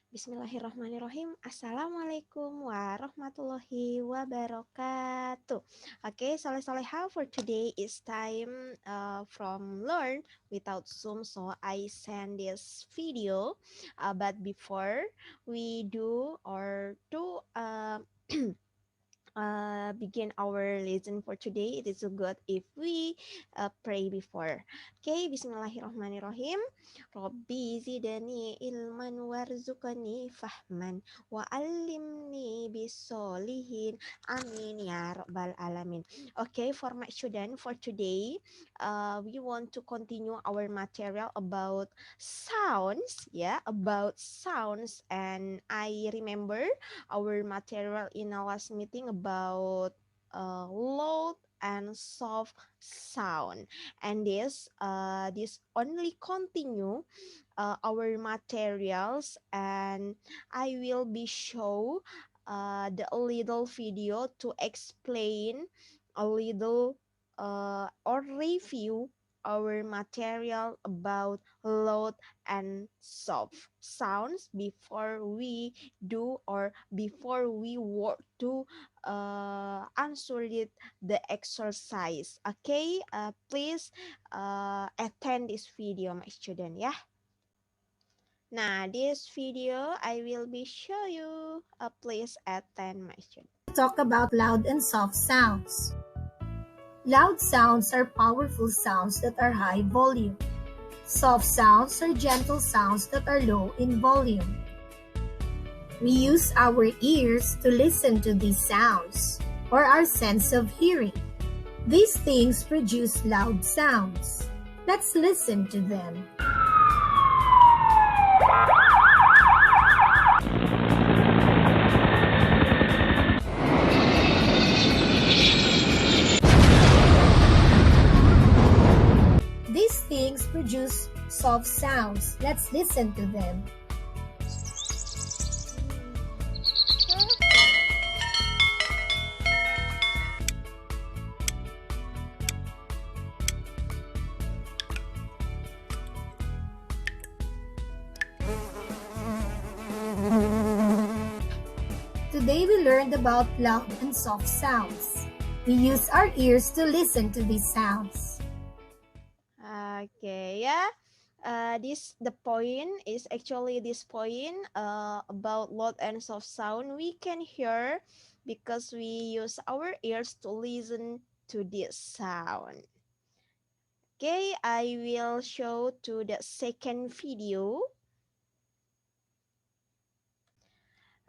Bismillahirrahmanirrahim. Assalamualaikum warahmatullahi wabarakatuh. Okay, Soleha, for today is time from Learn Without Zoom. So I send this video. But before we do or do begin our lesson for today, it is so good if we pray before. Okay, Bismillahirrahmanirrahim. Rabbi zidani ilman warzuqani fahman wa alimni bisolihin. Amin ya rabbal alamin. Okay, for my student for today, we want to continue our material about sounds. Yeah, about sounds, and I remember our material in our last meeting about loud and soft sound, and this only continue our materials, and I will be show the little video to explain a little or review our material about loud and soft sounds before we do or before we work to answer it the exercise. Okay, please attend this video, my student. Yeah. Nah, this video I will be show you. Please attend, my student. Talk about loud and soft sounds. Loud sounds are powerful sounds that are high volume. Soft sounds are gentle sounds that are low in volume. We use our ears to listen to these sounds, or our sense of hearing. These things produce loud sounds. Let's listen to them. These things produce soft sounds. Let's listen to them. Today we learned about loud and soft sounds. We use our ears to listen to these sounds. Okay, yeah. This the point is actually this point about loud and soft sound we can hear because we use our ears to listen to this sound. Okay, I will show to the second video.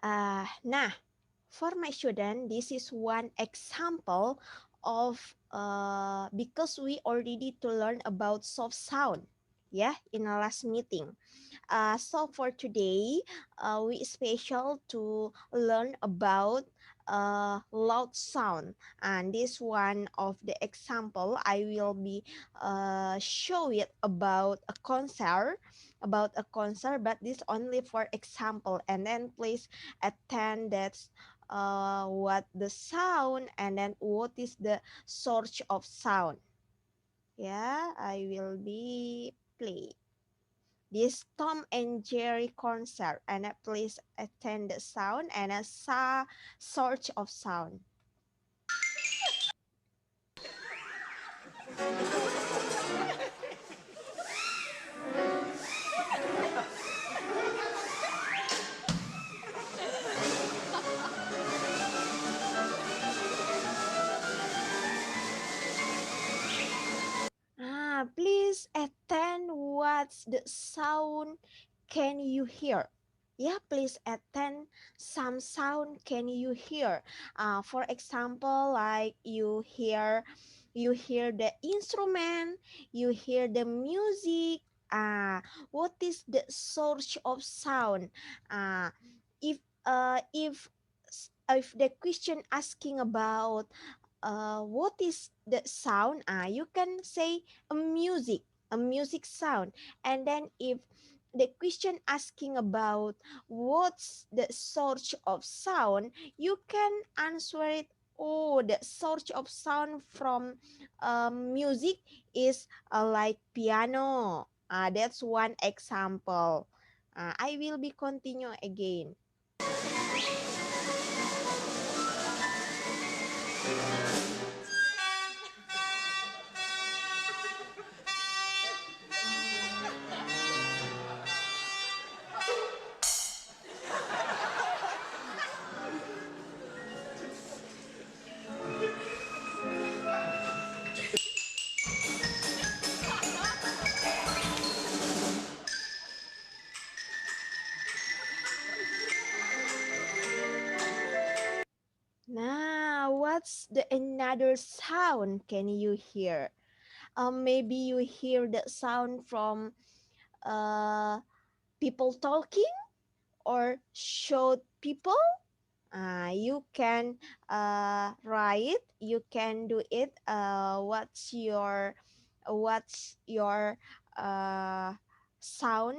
Nah, for my student, this is one example of because we already to learn about soft sound, yeah, in our last meeting. So for today, we special to learn about loud sound, and this one of the example I will be show it about a concert, but this only for example, and then please attend that what the sound and then what is the source of sound. Yeah, I will be play this Tom and Jerry concert, and please attend the sound and a source of sound. Please attend what's the sound can you hear? Yeah, please attend some sound can you hear? For example, like you hear the instrument, you hear the music. What is the source of sound? Uh, if if the question asking about what is the sound, you can say a music sound. And then if the question asking about what's the source of sound, you can answer it. Oh, the source of sound from music is like piano. That's one example. I will be continue again. Now, what's the another sound can you hear? Maybe you hear the sound from uh, people talking or shout people. You can write. You can do it. What's your uh, sound,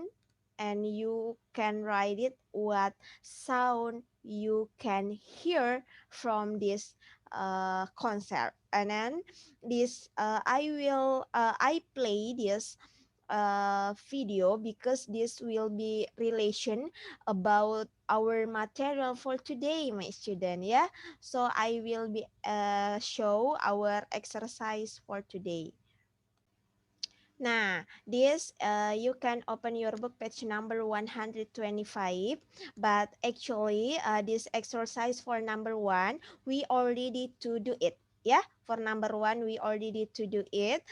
and you can write it. What sound you can hear from this concert? And then I play this video because this will be relation about our material for today, my student. Yeah, so I will be show our exercise for today. Nah, this you can open your book page number 125, but actually this exercise for number 1 we already to do it. Yeah, for number 1 we already to do it.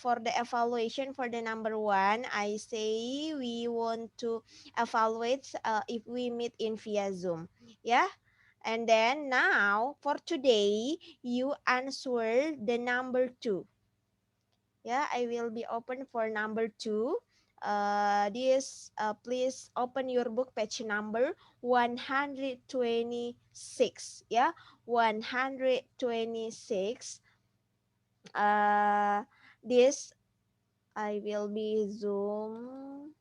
For the evaluation for the number 1, I say we want to evaluate if we meet in via Zoom. Yeah. And then now for today, you answer the number 2. Yeah, I will be open for number 2. Please open your book page number 126. Yeah, 126. uh this I will be zoom.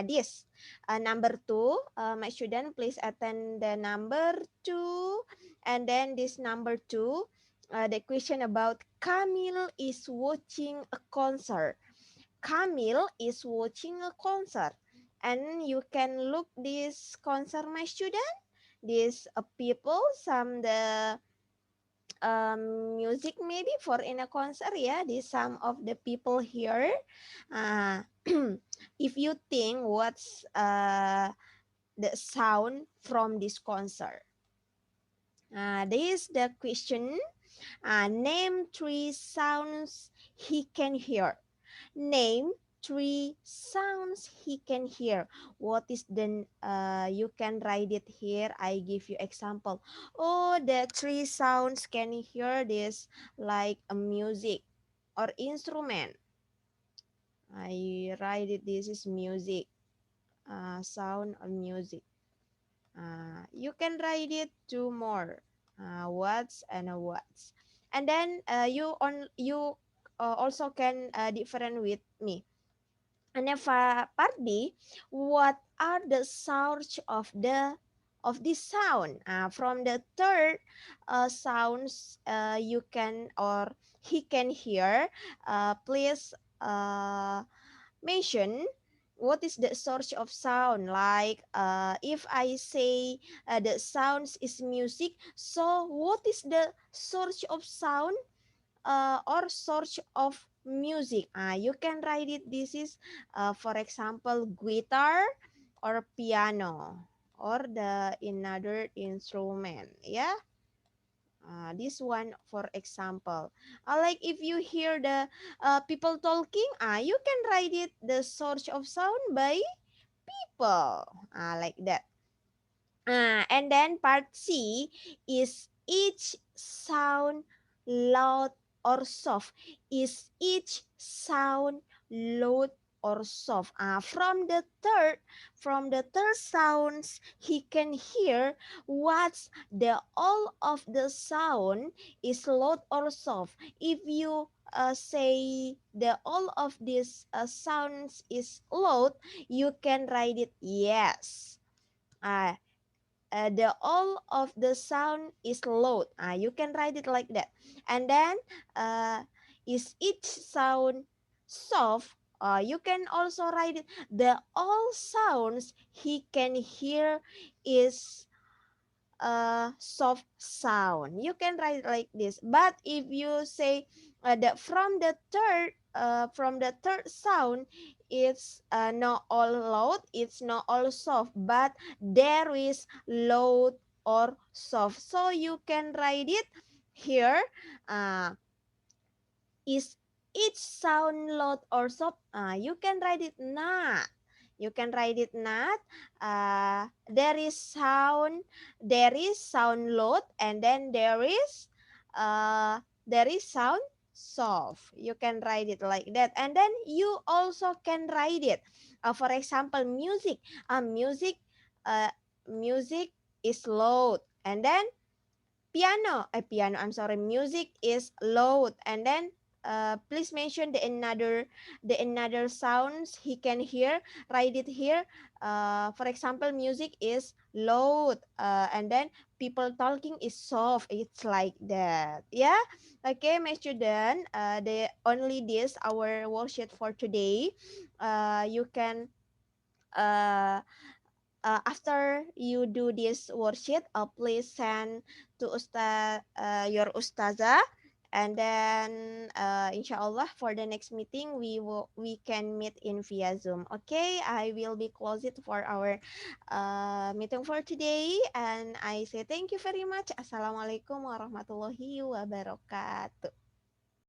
This number 2. My student, please attend the number 2. And then this number 2, the question about Camille is watching a concert. Camille is watching a concert. And you can look this concert, my student. These people, some the music maybe for in a concert. Yeah, this some of the people here. uh, if you think what's the sound from this concert, this is the question. Name 3 sounds he can hear. Name 3 sounds he can hear. What is the you can write it here. I give you example. Oh, the 3 sounds can hear this like a music or instrument. I write it. This is music. Sound or music. You can write it 2 more. What's and what's. And then you also can different with me. And then part B, what are the source of this sound? From the third sounds you can or he can hear. Please mention what is the source of sound. Like if I say the sounds is music, so what is the source of sound or source of music? You can write it. This is for example guitar or piano or the another instrument. Yeah, this one for example. Like if you hear the people talking, you can write it the source of sound by people, like that. And then part C is each sound loud or soft. Is each sound loud or soft? From the third sounds he can hear, what's the all of the sound is loud or soft. If you say the all of these sounds is loud, you can write it yes. The all of the sound is loud. You can write it like that. And then is each sound soft You can also write it. The all sounds he can hear is a soft sound. You can write like this. But if you say that from the third sound, it's not all loud, it's not all soft, but there is loud or soft. So you can write it here. Uh, is each sound loud or soft? You can write it not. You can write it not. There is sound loud, and then there is sound soft. You can write it like that, and then you also can write it. For example, music. Uh, music is loud, and then piano, I'm sorry, music is loud, and then please mention the another sounds he can hear. Write it here. For example, music is loud, and then people talking is soft. It's like that. Yeah. Okay, my student. The only this our worksheet for today. You can uh after you do this worksheet, please send to your ustazah, and then inshallah for the next meeting we can meet in via Zoom. Okay, I will be close it for our meeting for today, and I say thank you very much. Assalamualaikum warahmatullahi wabarakatuh.